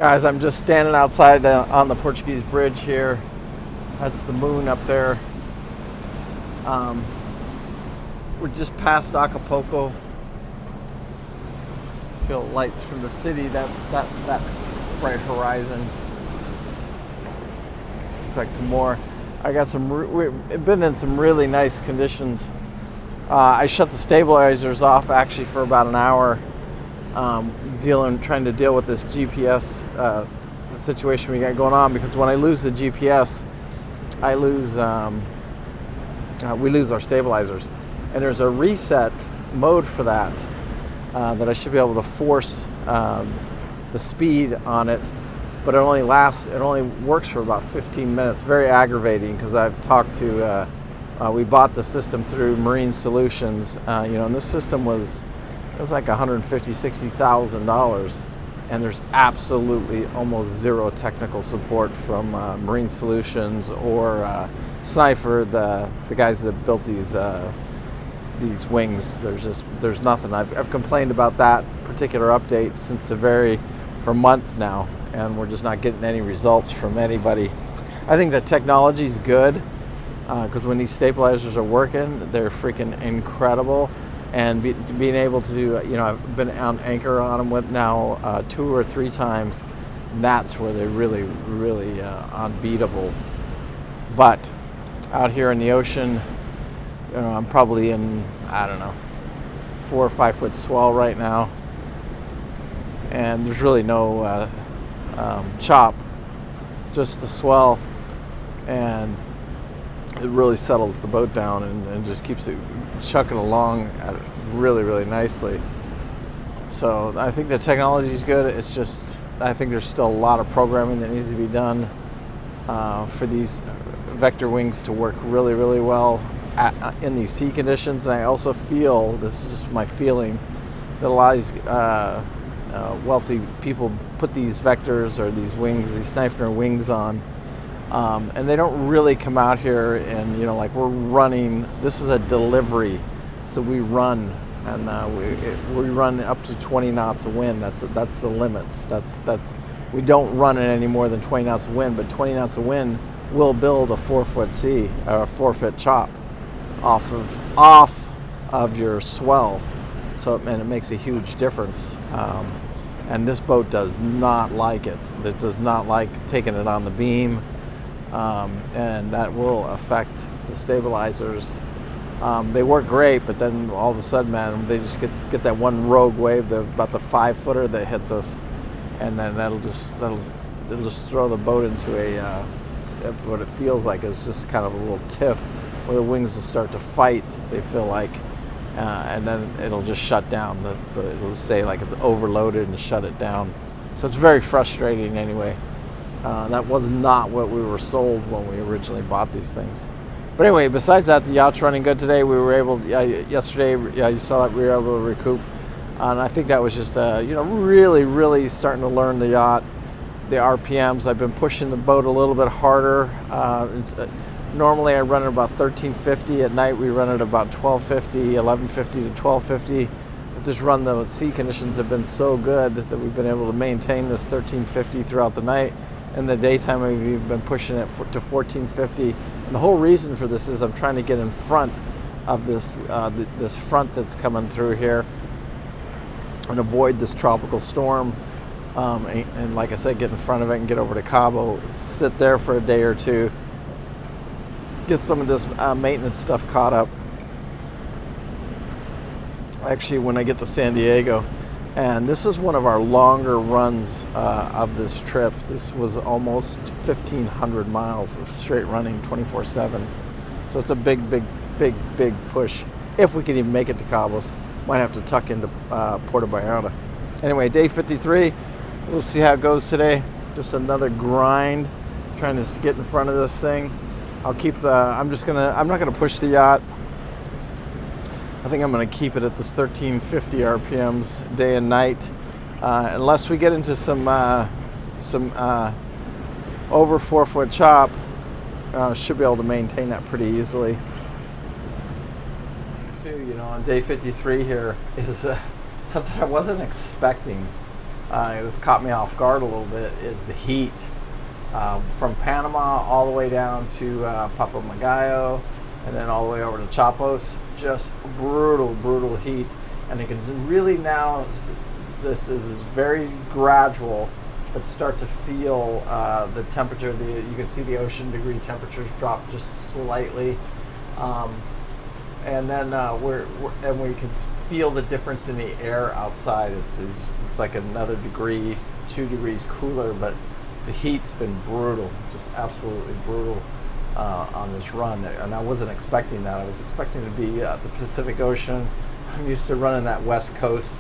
Guys, I'm just standing outside on the Portuguese bridge here. That's the moon up there. We're just past Acapulco. See all the lights from the city. That's that bright horizon. Looks like some more. I got some. We've been in some really nice conditions. I shut the stabilizers off actually for about an hour. Trying to deal with this GPS the situation we got going on, because when I lose the GPS, I lose we lose our stabilizers, and there's a reset mode for that that I should be able to force the speed on it, but it only works for about 15 minutes. Very aggravating, because I've talked to we bought the system through Marine Solutions, and this system was like $150,000-$60,000, and there's absolutely almost zero technical support from Marine Solutions or Sniper, the guys that built these wings. There's nothing. I've complained about that particular update for months now, and we're just not getting any results from anybody. I think the technology's good, because when these stabilizers are working, they're freaking incredible. And being able to, I've been on anchor on them with now 2 or 3 times. And that's where they're really, really unbeatable. But out here in the ocean, I'm probably in, 4 or 5 foot swell right now. And there's really no chop, just the swell. And it really settles the boat down and just keeps it chucking along really, really nicely. So I think the technology is good. It's just, I think there's still a lot of programming that needs to be done for these vector wings to work really, really well in these sea conditions. And I also feel, this is just my feeling, that a lot of these wealthy people put these vectors or these wings, these Sniper wings on, and they don't really come out here and, like we're running. This is a delivery, so we run, and we run up to 20 knots of wind. That's the limits. We don't run at any more than 20 knots of wind, but 20 knots of wind will build a 4-foot sea or a 4-foot chop off of your swell. So it makes a huge difference. And this boat does not like it. It does not like taking it on the beam. And that will affect the stabilizers. They work great, but then all of a sudden, man, they just get that one rogue wave, about the 5-footer that hits us, and then it'll just throw the boat into what it feels like is just kind of a little tiff, where the wings will start to fight. They feel like, and then it'll just shut down. It'll say like it's overloaded and shut it down. So it's very frustrating anyway. That was not what we were sold when we originally bought these things. But anyway, besides that, the yacht's running good today. We were able, yesterday, you saw that we were able to recoup. And I think that was just, really, really starting to learn the yacht, the RPMs. I've been pushing the boat a little bit harder. Normally I run at about 1350. At night we run at about 1250, 1150 to 1250. But this run, the sea conditions have been so good that we've been able to maintain this 1350 throughout the night. In the daytime, we've been pushing it to 1450. And the whole reason for this is I'm trying to get in front of this front that's coming through here and avoid this tropical storm. And like I said, get in front of it and get over to Cabo, sit there for a day or two, get some of this maintenance stuff caught up. Actually, when I get to San Diego. And this is one of our longer runs of this trip. This was almost 1,500 miles of straight running 24/7. So it's a big push. If we can even make it to Cabos, might have to tuck into Puerto Vallarta. Anyway, day 53. We'll see how it goes today. Just another grind, trying to get in front of this thing. I'll keep I'm not gonna push the yacht. I think I'm going to keep it at this 1350 RPMs day and night, unless we get into some over 4-foot chop. Should be able to maintain that pretty easily. Too, on day 53 here is something I wasn't expecting. this caught me off guard a little bit, is the heat. From Panama all the way down to Papagayo, and then all the way over to Chapos. Just brutal heat. And you can really now, this is very gradual, but start to feel the temperature. You can see the ocean degree temperatures drop just slightly, and then we can feel the difference in the air outside. It's like another degree, 2 degrees cooler, but the heat's been brutal, just absolutely brutal on this run. And I wasn't expecting that. I was expecting to be the Pacific Ocean. I'm used to running that West Coast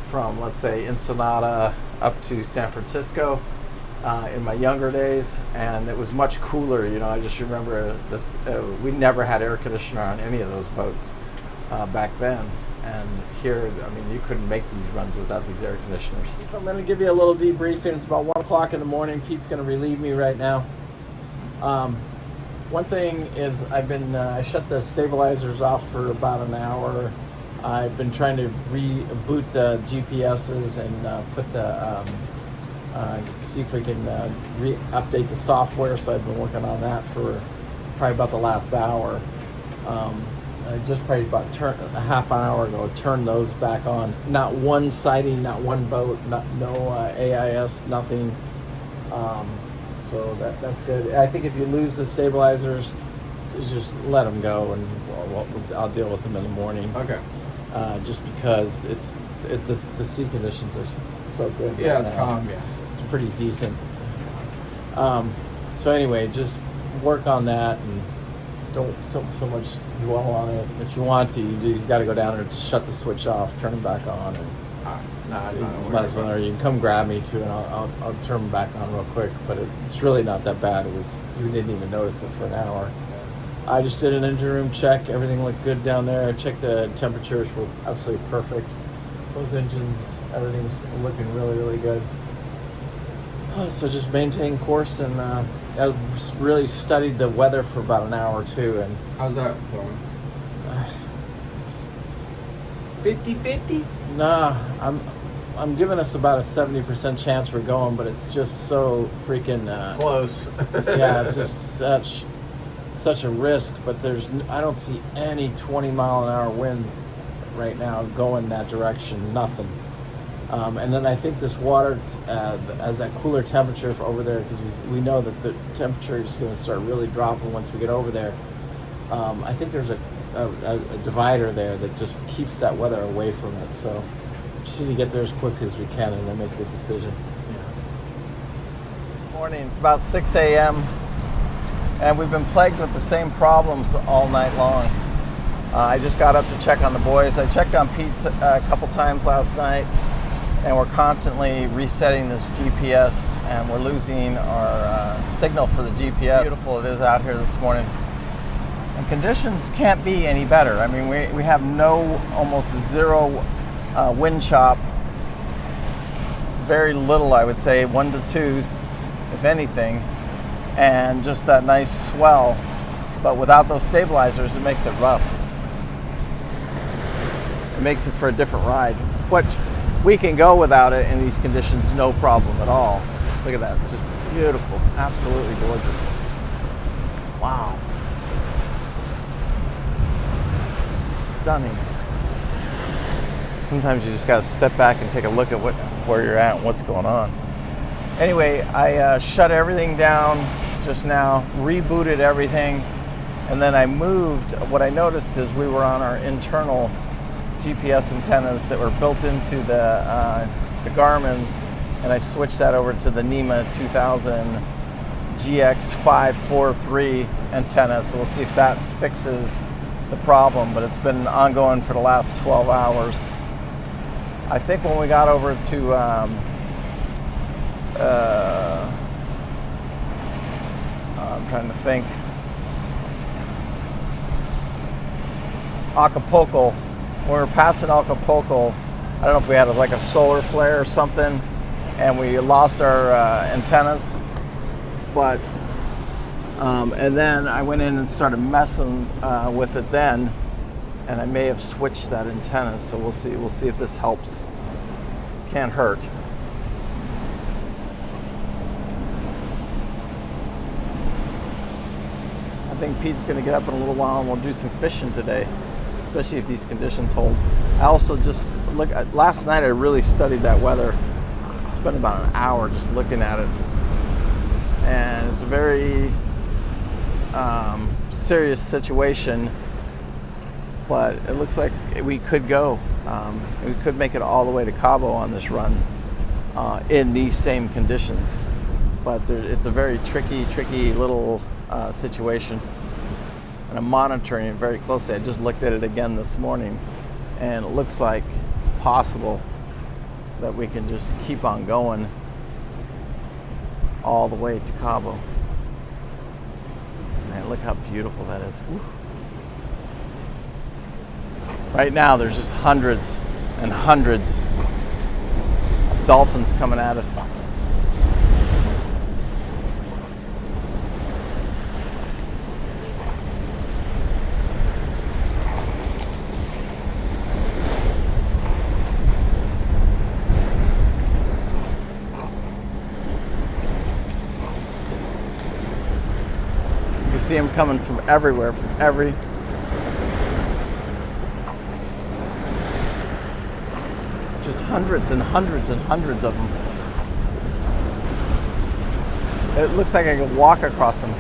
from, let's say, Ensenada up to San Francisco in my younger days, and it was much cooler. You know, I just remember this. We never had air conditioner on any of those boats back then. And here, I mean, you couldn't make these runs without these air conditioners. I'm going to give you a little debriefing. It's about 1 o'clock in the morning. Pete's going to relieve me right now. One thing is I shut the stabilizers off for about an hour. I've been trying to reboot the GPSs and put the, see if we can update the software. So I've been working on that for probably about the last hour. I just probably about a half an hour ago turned those back on. Not one sighting, not one boat, no AIS, nothing. So that's good. I think if you lose the stabilizers, just let them go, and I'll deal with them in the morning. Okay. Just because the sea conditions are so good. Yeah, it's calm. Yeah, it's pretty decent. So anyway, just work on that and don't so much dwell on it. If you want to, you got to go down there to shut the switch off, turn them back on, and you can come grab me too, and I'll turn them back on real quick. But it's really not that bad. You didn't even notice it for an hour. I just did an engine room check. Everything looked good down there. I checked the temperatures were absolutely perfect. Both engines, everything's looking really good. So just maintain course, and I really studied the weather for about an hour or two. And how's that going? It's 50-50? Nah, I'm giving us about a 70% chance we're going, but it's just so freaking close. Yeah, it's just such a risk. But I don't see any 20-mile-an-hour winds right now going that direction. Nothing. And then I think this water, as that cooler temperature over there, because we know that the temperature is going to start really dropping once we get over there. I think there's a divider there that just keeps that weather away from it. So we just need to get there as quick as we can and then make the decision. Yeah. Morning. It's about 6 a.m. and we've been plagued with the same problems all night long. I just got up to check on the boys. I checked on Pete a couple times last night. And we're constantly resetting this GPS, and we're losing our signal for the GPS. Beautiful it is out here this morning. And conditions can't be any better. I mean, we have almost zero wind chop. Very little, I would say, 1 to 2s, if anything. And just that nice swell. But without those stabilizers, it makes it rough. It makes it for a different ride. Which we can go without it in these conditions, no problem at all. Look at that, just beautiful, absolutely gorgeous. Wow. Stunning. Sometimes you just gotta step back and take a look at where you're at and what's going on. Anyway, I shut everything down just now, rebooted everything, and then I moved. What I noticed is we were on our internal GPS antennas that were built into the Garmin's, and I switched that over to the NEMA 2000 GX543 antenna. So we'll see if that fixes the problem, but it's been ongoing for the last 12 hours. I think when we got over to I'm trying to think, Acapulco, when we were passing Acapulco, I don't know if we had like a solar flare or something, and we lost our antennas. But and then I went in and started messing with it then, and I may have switched that antenna. So we'll see. We'll see if this helps. Can't hurt. think Pete's going to get up in a little while and we'll do some fishing today, especially if these conditions hold. I also just last night I really studied that weather. Spent about an hour just looking at it, and it's a very serious situation, but it looks like we could go. We could make it all the way to Cabo on this run in these same conditions, but it's a very tricky little situation, and I'm monitoring it very closely. I just looked at it again this morning, and it looks like it's possible that we can just keep on going all the way to Cabo. Man, look how beautiful that is. Woo. Right now there's just hundreds and hundreds of dolphins coming at us. You see them coming from everywhere, from every just hundreds and hundreds and hundreds of them. It looks like I could walk across them.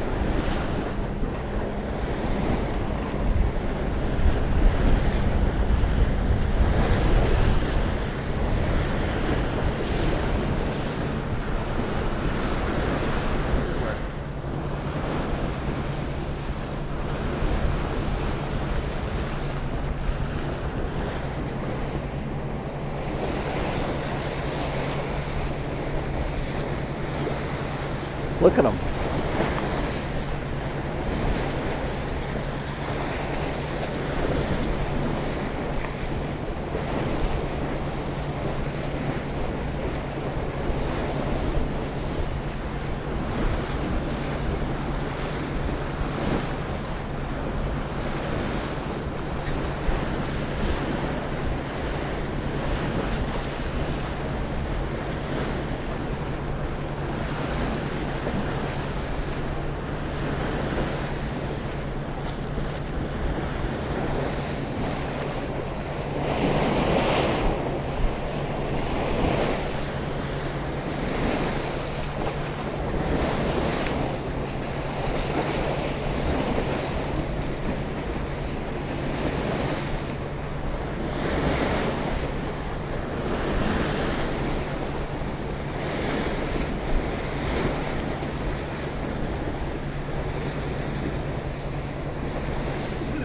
Look at them.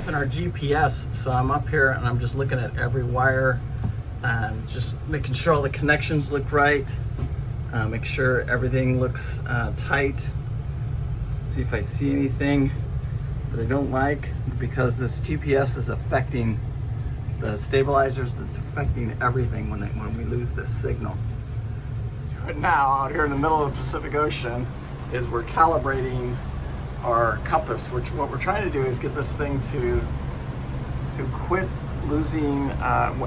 In our GPS, so I'm up here and I'm just looking at every wire and just making sure all the connections look right, make sure everything looks tight, see if I see anything that I don't like, because this GPS is affecting the stabilizers. It's affecting everything when we lose this signal. Right now, out here in the middle of the Pacific Ocean, is we're calibrating our compass, which what we're trying to do is get this thing to quit losing.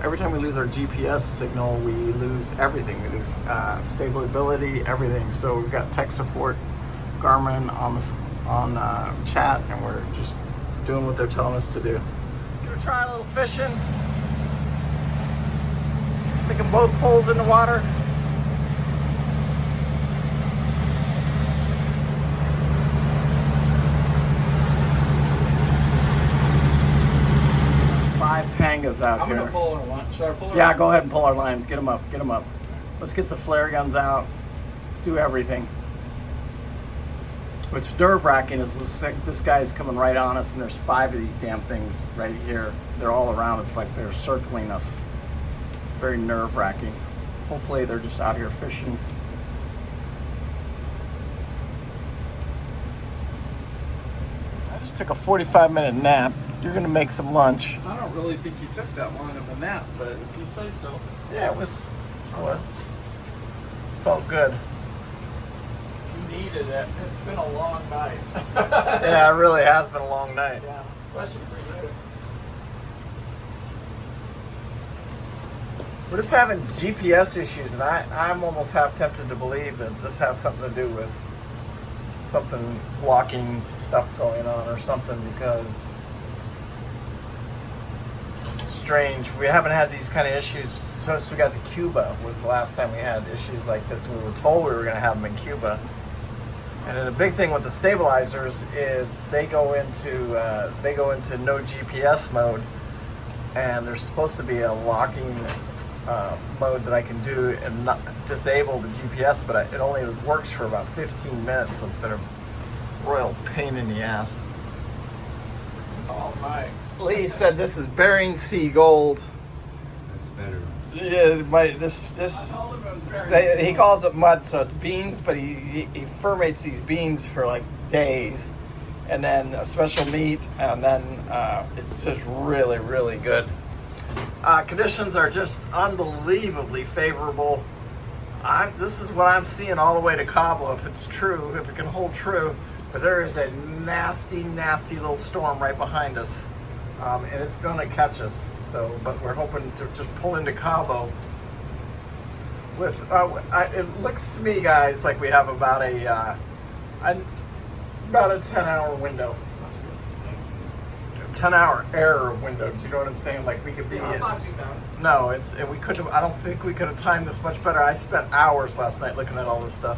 Every time we lose our GPS signal, we lose everything. We lose stability, everything. So we've got tech support, Garmin on chat, and we're just doing what they're telling us to do. Gonna try a little fishing. Sticking both poles in the water. Pangas out here. I'm gonna pull our line. Should I pull our Yeah, line? go ahead and pull our lines. Get them up. Get them up. Let's get the flare guns out. Let's do everything. What's nerve-wracking is this guy is coming right on us, and there's 5 of these damn things right here. They're all around us like they're circling us. It's very nerve-wracking. Hopefully they're just out here fishing. I just took a 45-minute nap. You're gonna make some lunch. I don't really think you took that long of a nap, but if you say so. Yeah, it was. Felt good. You needed it. It's been a long night. Yeah, it really has been a long night. Yeah, especially for you. We're just having GPS issues, and I'm almost half tempted to believe that this has something to do with something blocking stuff going on or something, because it's strange. We haven't had these kind of issues since we got to Cuba. Was the last time we had issues like this. We were told we were going to have them in Cuba. And then the big thing with the stabilizers is they go into no GPS mode, and there's supposed to be a locking mode that I can do and not disable the GPS, but it only works for about 15 minutes, so it's been a royal pain in the ass. Oh my. Lee said this is Bering Sea gold. That's better. Yeah, he calls it mud, so it's beans, but he fermentates these beans for like days, and then a special meat, and then it's just really, really good. Conditions are just unbelievably favorable. This is what I'm seeing all the way to Cabo, if it's true, if it can hold true. But there is a nasty, nasty little storm right behind us, and it's going to catch us. So, but we're hoping to just pull into Cabo. With it looks to me, guys, like we have about a 10-hour window. 10-hour error window. Do you know what I'm saying? Like we could be. It's not too bad. No, we couldn't. I don't think we could have timed this much better. I spent hours last night looking at all this stuff.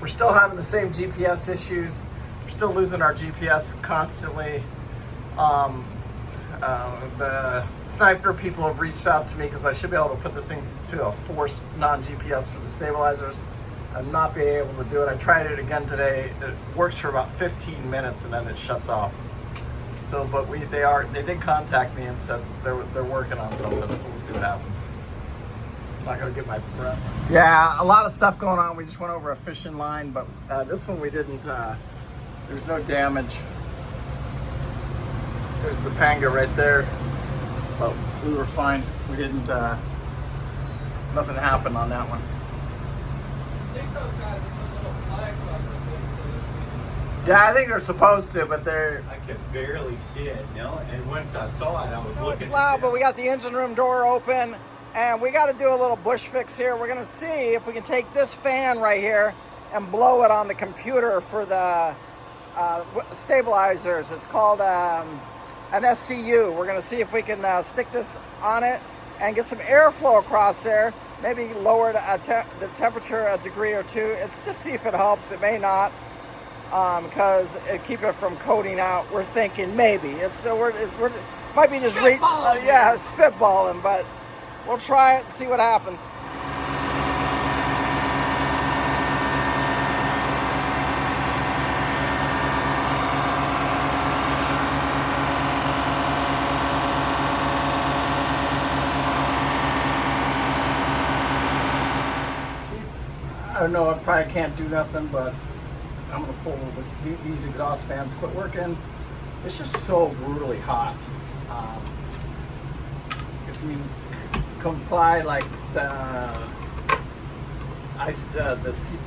We're still having the same GPS issues. We're still losing our GPS constantly. The sniper people have reached out to me because I should be able to put this thing to a forced non-GPS for the stabilizers. I'm not being able to do it. I tried it again today. It works for about 15 minutes and then it shuts off. So, but they did contact me and said they're working on something, so we'll see what happens. I'm not gonna get my breath. Yeah, a lot of stuff going on. We just went over a fishing line, but this one we didn't. There's no damage. There's the panga right there, but we were fine. We didn't. Nothing happened on that one. I think those guys put little flags on the thing so that Yeah, I think they're supposed to, but they're. I could barely see it, and once I saw it, I was looking. It's loud, but we got the engine room door open, and we got to do a little bush fix here. We're gonna see if we can take this fan right here and blow it on the computer for the stabilizers. It's called an SCU. We're gonna see if we can stick this on it and get some airflow across there. Maybe lower the temperature a degree or two. It's just see if it helps. It may not. Because it keep it from coating out. We're thinking maybe it's we're might be just spitballing, but we'll try it and see what happens. I don't know. I probably can't do nothing, but I'm gonna pull these exhaust fans quit working. It's just so brutally hot. If you comply like the SUC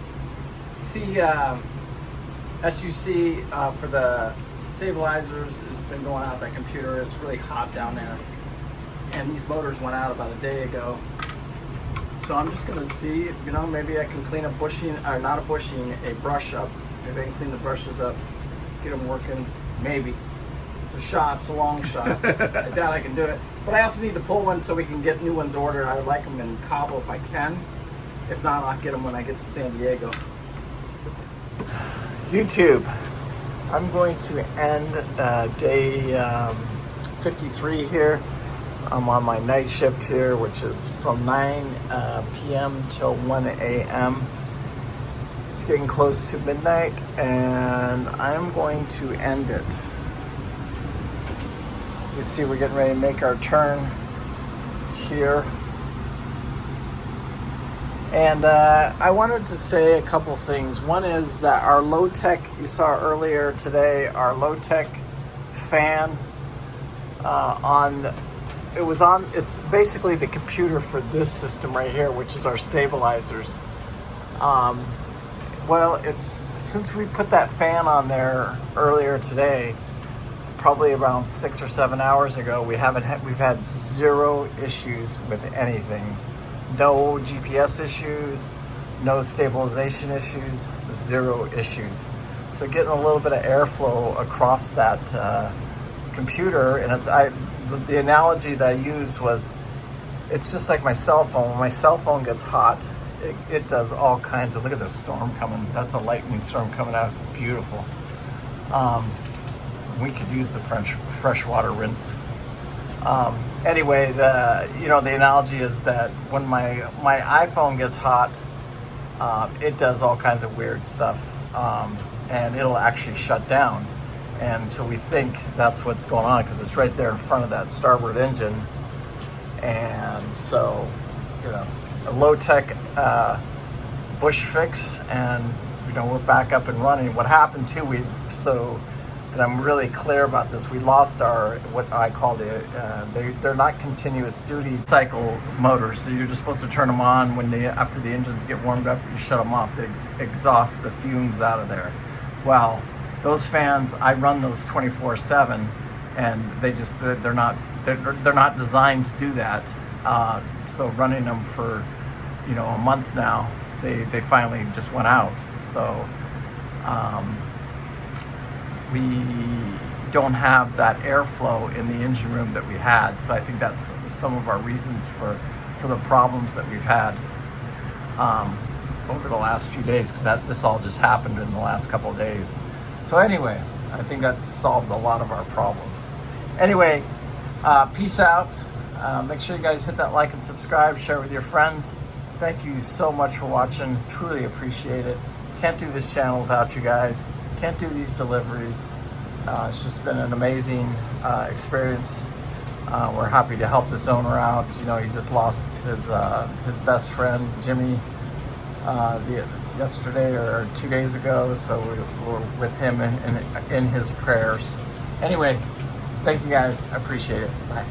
for the stabilizers has been going out that computer. It's really hot down there, and these motors went out about a day ago. So I'm just gonna see, maybe I can clean a bushing, or not a bushing, a brush up. Maybe I can clean the brushes up, get them working. Maybe. It's a shot. It's a long shot. I doubt I can do it. But I also need to pull one so we can get new ones ordered. I would like them in Cabo if I can. If not, I'll get them when I get to San Diego. YouTube. I'm going to end day 53 here. I'm on my night shift here, which is from 9 p.m. till 1 a.m. It's getting close to midnight, and I'm going to end it. You see, we're getting ready to make our turn here. And I wanted to say a couple things. One is that our low-tech, you saw earlier today, our low-tech fan it's basically the computer for this system right here, which is our stabilizers. Well, since we put that fan on there earlier today, probably around 6 or 7 hours ago, we've had zero issues with anything. No GPS issues, no stabilization issues, zero issues. So getting a little bit of airflow across that computer, and the analogy that I used was, it's just like my cell phone. When my cell phone gets hot, it does all kinds of, look at this storm coming. That's a lightning storm coming out. It's beautiful. We could use the freshwater rinse. Anyway, the analogy is that when my iPhone gets hot, it does all kinds of weird stuff, and it'll actually shut down. And so we think that's what's going on because it's right there in front of that starboard engine. And so, a low-tech bush fix, and we're back up and running. What happened too, so that I'm really clear about this, we lost our, what I call they're not continuous duty cycle motors. So you're just supposed to turn them on after the engines get warmed up. You shut them off. They exhaust the fumes out of there. Well, those fans, I run those 24/7, and they're not designed to do that. So running them for a month now, they finally just went out. So we don't have that airflow in the engine room that we had. So I think that's some of our reasons for the problems that we've had over the last few days, because this all just happened in the last couple of days. So anyway, I think that's solved a lot of our problems. Anyway, peace out. Make sure you guys hit that like and subscribe, share with your friends. Thank you so much for watching. Truly appreciate it. Can't do this channel without you guys. Can't do these deliveries. It's just been an amazing experience. We're happy to help this owner out. He just lost his best friend, Jimmy, yesterday or 2 days ago. So we're with him in his prayers. Anyway, thank you guys. I appreciate it. Bye.